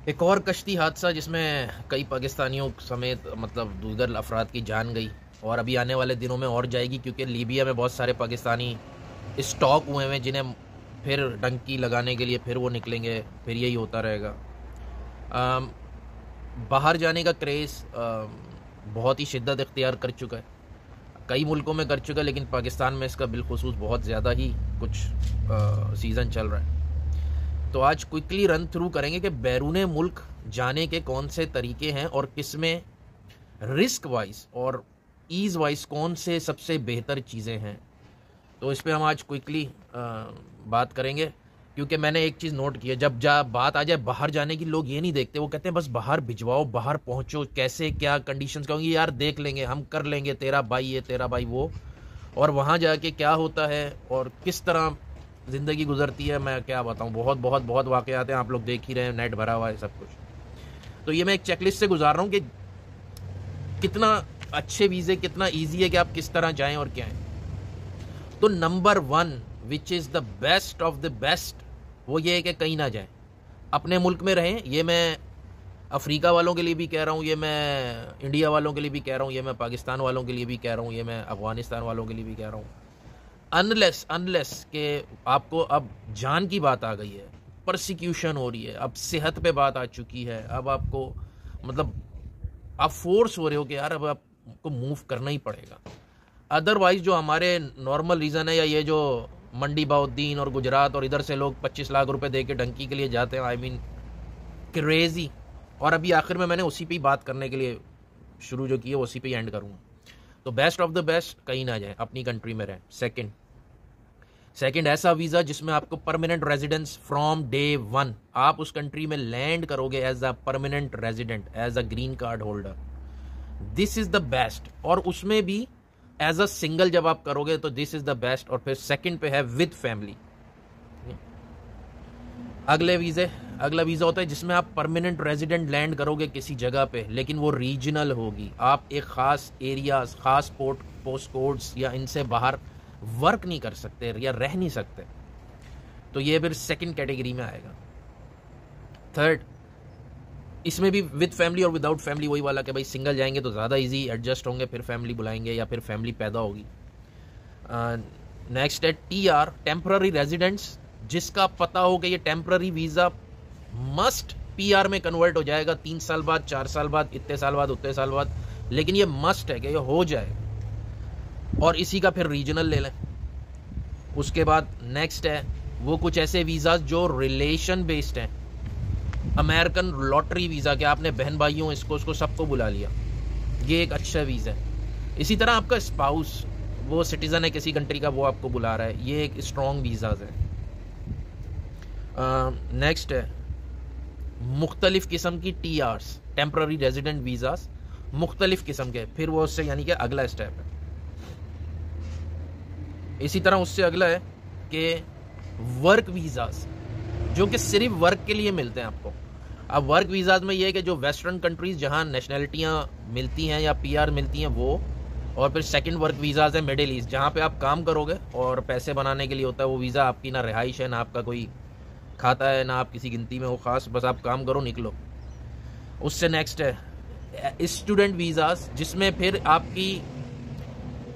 एक और कश्ती हादसा जिसमें कई पाकिस्तानियों समेत मतलब दीगर अफराद की जान गई, और अभी आने वाले दिनों में और जाएगी, क्योंकि लीबिया में बहुत सारे पाकिस्तानी स्टॉक हुए हैं जिन्हें फिर डंकी लगाने के लिए फिर वो निकलेंगे, फिर यही होता रहेगा। बाहर जाने का क्रेज़ बहुत ही शिद्दत इख्तियार कर चुका है, कई मुल्कों में कर चुका है, लेकिन पाकिस्तान में इसका बिलखुसूस बहुत ज़्यादा ही कुछ सीज़न चल रहा है। तो आज क्विकली रन थ्रू करेंगे कि बैरूने मुल्क जाने के कौन से तरीके हैं और किस में रिस्क वाइज और ईज़ वाइज कौन से सबसे बेहतर चीज़ें हैं। तो इस पर हम आज क्विकली बात करेंगे, क्योंकि मैंने एक चीज़ नोट की है, जब बात आ जाए बाहर जाने की, लोग ये नहीं देखते, वो कहते हैं बस बाहर भिजवाओ, बाहर पहुंचो, कैसे क्या कंडीशंस कहोगे, यार देख लेंगे, हम कर लेंगे, तेरा भाई ये तेरा भाई वो, और वहाँ जाके क्या होता है और किस तरह ज़िंदगी गुजरती है मैं क्या बताऊँ। बहुत बहुत बहुत वाक़यात हैं, आप लोग देख ही रहे हैं, नेट भरा हुआ है सब कुछ। तो ये मैं एक चेकलिस्ट से गुजार रहा हूँ कि कितना अच्छे वीज़े, कितना ईजी है कि आप किस तरह जाएँ और क्या है। तो number 1 which is the best of the best, वो ये है कि कहीं ना जाएं, अपने मुल्क में रहें। ये मैं अफ्रीका वालों के लिए भी कह रहा हूँ, ये मैं इंडिया वालों के लिए भी कह रहा हूँ, ये मैं पाकिस्तान वालों के लिए भी कह रहा हूँ, ये मैं अफ़गानिस्तान वालों के लिए भी कह रहा हूँ। अनलेस के आपको अब जान की बात आ गई है, परसिक्यूशन हो रही है, अब सेहत पे बात आ चुकी है, अब आपको मतलब आप फोर्स हो रहे हो कि यार अब आपको मूव करना ही पड़ेगा। अदरवाइज जो हमारे नॉर्मल रीज़न है, या ये जो मंडी बाउद्दीन और गुजरात और इधर से लोग 25 लाख रुपए दे के डंकी के लिए जाते हैं, आई मीन क्रेजी। और अभी आखिर में मैंने उसी पे ही बात करने के लिए शुरू जो की है उसी पे ही एंड करूँगा। तो बेस्ट ऑफ द बेस्ट कहीं ना जाए, अपनी कंट्री में रहें। सेकंड ऐसा वीज़ा जिसमें आपको परमानेंट रेजिडेंस फ्रॉम डे 1, आप उस कंट्री में लैंड करोगे as a permanent resident, as a green card holder, this is the best. और उसमें भी एज अ सिंगल जब आप करोगे तो दिस इज द बेस्ट। और फिर सेकंड पे है विद फैमिली। अगला वीज़ा होता है जिसमें आप परमानेंट रेजिडेंट लैंड करोगे किसी जगह पे, लेकिन वो रीजनल होगी, आप एक ख़ास एरियाज, ख़ास पोस्ट कोड्स या इनसे बाहर वर्क नहीं कर सकते या रह नहीं सकते, तो ये फिर सेकंड कैटेगरी में आएगा। थर्ड, इसमें भी विद फैमिली और विदाउट फैमिली वही वाला कि भाई सिंगल जाएंगे तो ज़्यादा इजी एडजस्ट होंगे, फिर फैमिली बुलाएंगे या फिर फैमिली पैदा होगी। नेक्स्ट है TR, टेम्पररी रेजिडेंट्स, जिसका पता हो कि ये टेम्पररी वीज़ा मस्ट PR में कन्वर्ट हो जाएगा 3 साल बाद, 4 साल बाद, इतने साल बाद, उतने साल बाद, लेकिन ये मस्ट है कि ये हो जाए। और इसी का फिर रीजनल ले लें। उसके बाद नेक्स्ट है वो कुछ ऐसे वीज़ा जो रिलेशन बेस्ड हैं, अमेरिकन लॉटरी वीज़ा, कि आपने बहन भाइयों इसको उसको सबको बुला लिया, ये एक अच्छा वीज़ा है। इसी तरह आपका स्पाउस वो सिटीज़न है किसी कंट्री का, वो आपको बुला रहा है, ये एक स्ट्रॉन्ग वीज़ाज है। नेक्स्ट है मुख्तलिफ किस्म की TRs, टेम्पररी रेजिडेंट वीज़ाज, मुख्तलिफ किस्म के, फिर वो उससे यानी कि अगला स्टेप है। इसी तरह उससे अगला है कि वर्क वीज़ाज, जो कि सिर्फ वर्क के लिए मिलते हैं आपको। अब वर्क वीज़ाज में ये है कि जो वेस्टर्न कंट्रीज़ जहाँ नेशनलिटियाँ मिलती हैं या PR मिलती हैं वो, और फिर सेकंड वर्क वीज़ाज है मिडिल ईस्ट, जहाँ पे आप काम करोगे और पैसे बनाने के लिए होता है वो वीज़ा, आपकी ना रिहाइश है, ना आपका कोई खाता है, ना आप किसी गिनती में हो ख़ास, बस आप काम करो निकलो। उससे नेक्स्ट है स्टूडेंट वीज़ाज, जिसमें फिर आपकी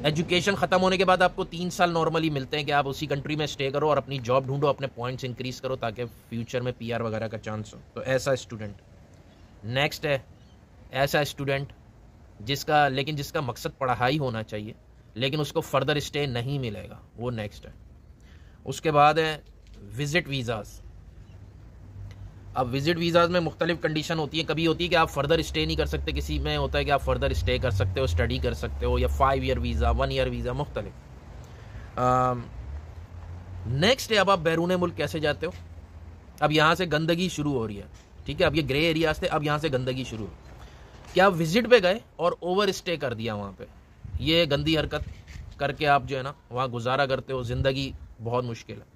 एजुकेशन ख़त्म होने के बाद आपको 3 साल नॉर्मली मिलते हैं कि आप उसी कंट्री में स्टे करो और अपनी जॉब ढूंढो, अपने पॉइंट्स इंक्रीज़ करो ताकि फ्यूचर में PR वगैरह का चांस हो। तो ऐसा स्टूडेंट। नेक्स्ट है ऐसा स्टूडेंट जिसका मकसद पढ़ाई होना चाहिए, लेकिन उसको फर्दर स्टे नहीं मिलेगा, वो नेक्स्ट है। उसके बाद है विज़िट वीज़ाज़। अब विजिट वीज़ाज़ में मुख्तलिफ कंडीशन होती है, कभी होती है कि आप फर्दर स्टे नहीं कर सकते, किसी में होता है कि आप फर्दर स्टे कर सकते हो, स्टडी कर सकते हो, या 5 ईयर वीज़ा, 1 ईयर वीज़ा, मुख्तलिफ। नेक्स्ट है अब आप बैरून मुल्क कैसे जाते हो। अब यहाँ से गंदगी शुरू हो रही है, ठीक है, अब ये ग्रे एरियाज थे, अब यहाँ से गंदगी शुरू हो। क्या आप विजिट पे गए और ओवर स्टे कर दिया वहाँ पे, ये गंदी हरकत करके आप जो है ना वहाँ गुजारा करते हो, ज़िंदगी बहुत मुश्किल है।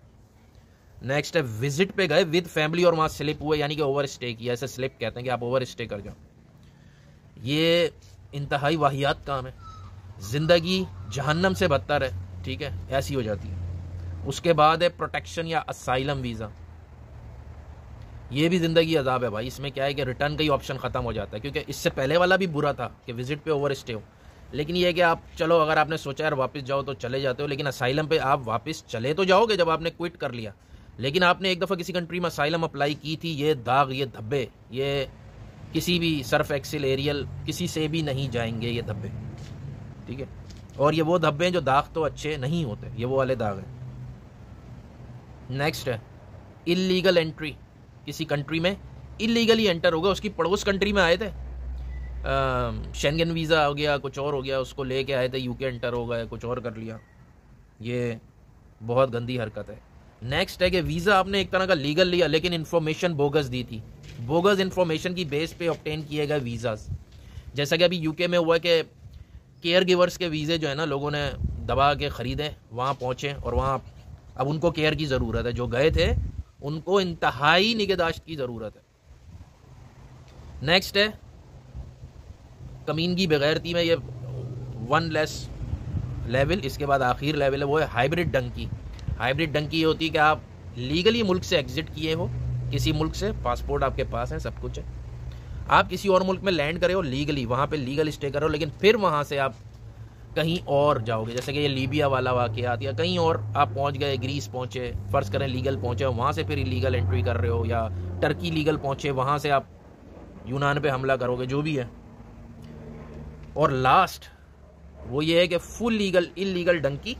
नेक्स्ट है विजिट पे गए विद फैमिली और वहाँ स्लिप हुए, यानी कि ओवर स्टे किया, ऐसे स्लिप कहते हैं कि आप ओवर स्टे कर जाओ, ये इंतहाई वाहियात काम है, ज़िंदगी जहन्नम से बदतर है, ठीक है, ऐसी हो जाती है। उसके बाद है प्रोटेक्शन या असाइलम वीज़ा। ये भी ज़िंदगी अजाब है भाई। इसमें क्या है कि रिटर्न का ही ऑप्शन ख़त्म हो जाता है, क्योंकि इससे पहले वाला भी बुरा था कि विजिट पे ओवर स्टे हो, लेकिन ये है कि आप चलो अगर आपने सोचा यार वापस जाओ तो चले जाते हो, लेकिन असाइलम पे आप वापस चले तो जाओगे जब आपने क्विट कर लिया, लेकिन आपने एक दफ़ा किसी कंट्री में असाइलम अप्लाई की थी, ये दाग, ये धब्बे, ये किसी भी सर्फ एक्सेल एरियल किसी से भी नहीं जाएंगे ये धब्बे, ठीक है। और ये वो धब्बे हैं जो दाग तो अच्छे नहीं होते, ये वो वाले दाग हैं। नेक्स्ट है इलीगल एंट्री। किसी कंट्री में इलीगली एंटर हो गया, उसकी पड़ोस कंट्री में आए थे, शेंगन वीज़ा हो गया, कुछ और हो गया, उसको लेके आए थे, यूके एंटर हो गए, कुछ और कर लिया, ये बहुत गंदी हरकत है। नेक्स्ट है कि वीज़ा आपने एक तरह का लीगल लिया लेकिन इन्फॉर्मेशन बोगस दी थी, बोगस इन्फॉर्मेशन की बेस पे ऑब्टेन किए गए वीज़ाज। जैसा कि अभी यूके में हुआ कि केयर गिवर्स के वीज़े जो है ना लोगों ने दबा के ख़रीदे, वहाँ पहुँचे और वहाँ अब उनको केयर की ज़रूरत है, जो गए थे उनको इंतहाई निगहदाश्त की ज़रूरत है। नेक्स्ट है कमीनगी बेगैरती में, ये वन लेस लेवल। इसके बाद आखिर लेवल है वो है हाइब्रिड डंकी। हाइब्रिड डंकी ये होती है कि आप लीगली मुल्क से एग्जिट किए हो, किसी मुल्क से, पासपोर्ट आपके पास है, सब कुछ है, आप किसी और मुल्क में लैंड करे हो लीगली, वहाँ पे लीगल स्टे करो, लेकिन फिर वहाँ से आप कहीं और जाओगे, जैसे कि ये लीबिया वाला वाक़यात, या कहीं और आप पहुँच गए, ग्रीस पहुँचे, फ़र्ज़ करें लीगल पहुँचे, वहाँ से फिर इलीगल एंट्री कर रहे हो, या टर्की लीगल पहुँचे, वहाँ से आप यूनान पे हमला करोगे, जो भी है। और लास्ट वो ये है कि फुल लीगल इलीगल डंकी,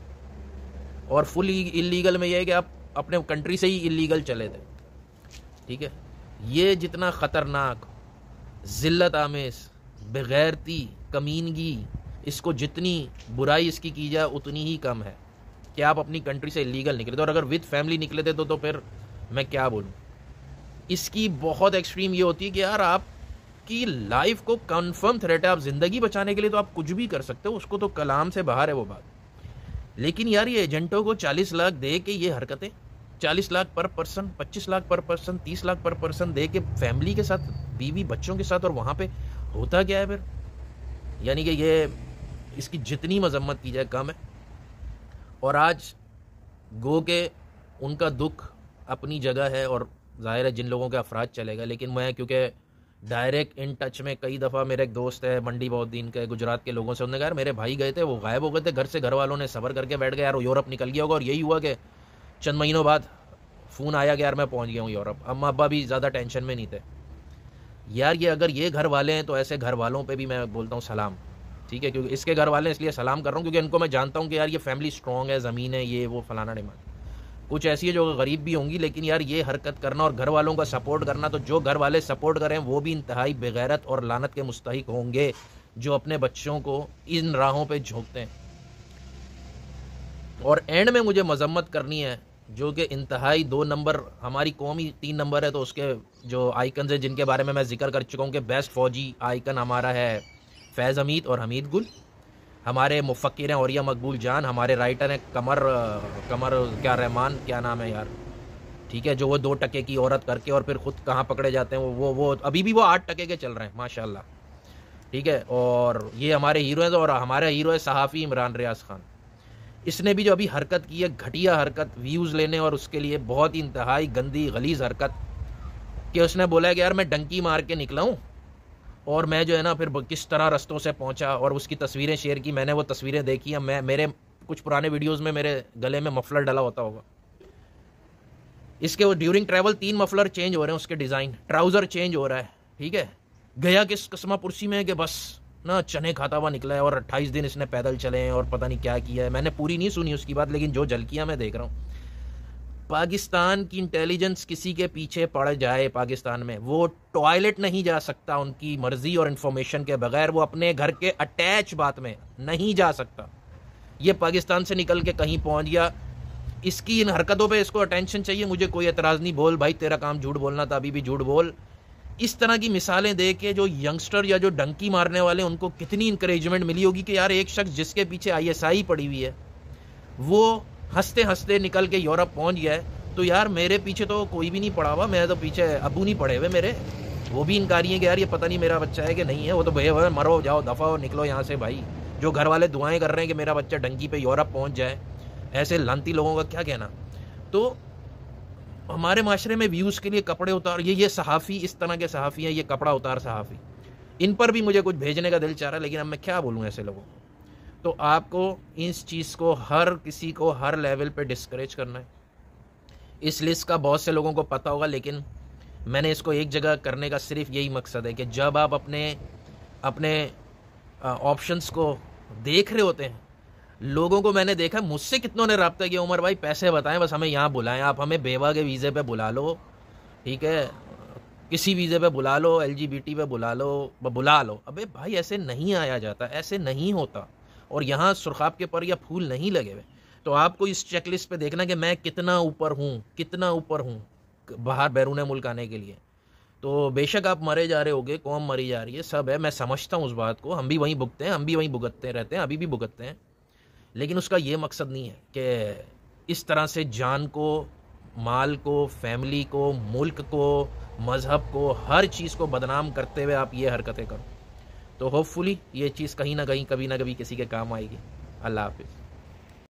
और फुल इलीगल में ये है कि आप अपने कंट्री से ही इलीगल चले थे, ठीक है। ये जितना ख़तरनाक, ज़िल्लत आमेज़, बेगैरती, कमीनगी, इसको जितनी बुराई इसकी की जाए उतनी ही कम है कि आप अपनी कंट्री से इलीगल निकले थे, और अगर विद फैमिली निकले थे तो फिर मैं क्या बोलूँ। इसकी बहुत एक्सट्रीम ये होती है कि यार आपकी लाइफ को कंफर्म थ्रेट है, आप ज़िंदगी बचाने के लिए तो आप कुछ भी कर सकते हो, उसको तो कलाम से बाहर है वो बात, लेकिन यार ये एजेंटों को 40 लाख दे के ये हरकतें, 40 लाख पर पर्सन, 25 लाख पर पर्सन, 30 लाख पर पर्सन दे के फैमिली के साथ, बीवी बच्चों के साथ, और वहाँ पे होता क्या है फिर। यानी कि ये इसकी जितनी मजम्मत की जाए कम है। और आज गो के उनका दुख अपनी जगह है, और जाहिर है जिन लोगों के अफराज चलेगा, लेकिन मैं क्योंकि डायरेक्ट इन टच में, कई दफ़ा मेरे एक दोस्त है मंडी बहुत दिन के गुजरात के लोगों से, उन्होंने कहा यार मेरे भाई गए थे, वो गायब हो गए थे घर से, घर वालों ने सब्र करके बैठ गए यार वो यूरोप निकल गया होगा, और यही हुआ कि चंद महीनों बाद फ़ोन आया कि यार मैं पहुंच गया हूँ यूरोप। अम्मा अब्बा भी ज़्यादा टेंशन में नहीं थे। यार ये अगर ये घर वाले हैं तो ऐसे घर वालों पे भी मैं बोलता हूँ सलाम, ठीक है, क्योंकि इसके घर वाले इसलिए सलाम कर रहा हूँ क्योंकि इनको मैं जानता हूँ कि यार ये फैमिली स्ट्रॉन्ग है, ज़मीन है, ये वो फलाना डिमांड। कुछ ऐसी है जो गरीब भी होंगी, लेकिन यार ये हरकत करना और घर वालों का सपोर्ट करना, तो जो घर वाले सपोर्ट करें वो भी इंतहाई बेगैरत और लानत के मुस्तहिक होंगे जो अपने बच्चों को इन राहों पे झोंकते हैं। और एंड में मुझे मजम्मत करनी है जो कि इंतहाई 2 नंबर, हमारी कौम ही 3 नंबर है, तो उसके जो आइकन है जिनके बारे में मैं जिक्र कर चुका हूँ कि बेस्ट फौजी आइकन हमारा है फैज़ हमीद और हमीद गुल, हमारे मुफ़क्किर हैं औरिया मकबूल जान, हमारे राइटर हैं कमर क्या रहमान, क्या नाम है यार, ठीक है, जो वो 2 टके की औरत करके और फिर खुद कहाँ पकड़े जाते हैं, वो अभी भी वो 8 टके के चल रहे हैं माशाल्लाह, ठीक है। और ये हमारे हीरो हैं, और हमारा हीरो है सहाफ़ी इमरान रियाज खान। इसने भी जो अभी हरकत की है, घटिया हरकत, व्यूज़ लेने और उसके लिए बहुत ही इंतहाई गंदी गलीज़ हरकत, कि उसने बोला है कि यार मैं डंकी मार के निकला हूँ और मैं जो है ना फिर किस तरह रस्तों से पहुंचा, और उसकी तस्वीरें शेयर की, मैंने वो तस्वीरें देखी हैं, मेरे कुछ पुराने वीडियोस में मेरे गले में मफलर डला होता होगा। इसके वो ड्यूरिंग ट्रैवल 3 मफलर चेंज हो रहे हैं, उसके डिज़ाइन, ट्राउज़र चेंज हो रहा है, ठीक है। गया किस कस्मा पुरसी में कि बस ना चने खाता हुआ निकला है, और 28 दिन इसने पैदल चले हैं और पता नहीं क्या किया है। मैंने पूरी नहीं सुनी उसकी बात, लेकिन जो झलकियाँ मैं देख रहा हूँ, पाकिस्तान की इंटेलिजेंस किसी के पीछे पड़ जाए पाकिस्तान में, वो टॉयलेट नहीं जा सकता उनकी मर्जी और इन्फॉर्मेशन के बगैर, वो अपने घर के अटैच बात में नहीं जा सकता। ये पाकिस्तान से निकल के कहीं पहुंच गया, इसकी इन हरकतों पे इसको अटेंशन चाहिए, मुझे कोई एतराज़ नहीं, बोल भाई तेरा काम झूठ बोलना था, अभी भी झूठ बोल। इस तरह की मिसालें दे के जो यंगस्टर या जो डंकी मारने वाले, उनको कितनी इंकरेजमेंट मिली होगी कि यार एक शख्स जिसके पीछे ISI पड़ी हुई है वो हंसते हंसते निकल के यूरोप पहुंच गया है, तो यार मेरे पीछे तो कोई भी नहीं पड़ा हुआ, मेरे तो पीछे अबू नहीं पड़े हुए मेरे, वो भी इनकारी है कि यार ये पता नहीं मेरा बच्चा है कि नहीं है, वो तो भैया मरो जाओ दफ़ा हो निकलो यहाँ से भाई। जो घर वाले दुआएं कर रहे हैं कि मेरा बच्चा डंकी पे यूरोप पहुंच जाए, ऐसे लानती लोगों का क्या कहना। तो हमारे माशरे में व्यूज़ के लिए कपड़े उतार, ये सहाफ़ी, इस तरह के सहाफ़ी हैं, ये कपड़ा उतार सहाफ़ी, इन पर भी मुझे कुछ भेजने का दिल चाह रहा है, लेकिन अब मैं क्या बोलूँ ऐसे लोगों को। तो आपको इस चीज़ को हर किसी को हर लेवल पे डिस्करेज करना है। इस लिस्ट का बहुत से लोगों को पता होगा, लेकिन मैंने इसको एक जगह करने का सिर्फ यही मकसद है कि जब आप अपने ऑप्शंस को देख रहे होते हैं, लोगों को मैंने देखा, मुझसे कितनों ने रब्ता किया, उमर भाई पैसे बताएं, बस हमें यहाँ बुलाएं, आप हमें बेवा के वीज़े पे बुला लो, ठीक है, किसी वीज़े पे बुला लो, LGBT पे बुला लो। अबे भाई ऐसे नहीं आया जाता, ऐसे नहीं होता, और यहाँ सुरखाब के पर या फूल नहीं लगे हुए। तो आपको इस चेकलिस्ट पे देखना कि मैं कितना ऊपर हूँ बाहर बैरून मुल्क आने के लिए। तो बेशक आप मरे जा रहे होगे, कौम मरी जा रही है, सब है, मैं समझता हूँ उस बात को, हम भी वहीं भुगते हैं, हम भी वहीं भुगतते रहते हैं, अभी भी भुगतते हैं, लेकिन उसका ये मकसद नहीं है कि इस तरह से जान को, माल को, फैमिली को, मुल्क को, मज़हब को, हर चीज़ को बदनाम करते हुए आप ये हरकतें करो। तो होपफुली ये चीज़ कहीं ना कहीं कभी ना कभी किसी के काम आएगी। अल्लाह हाफिज़।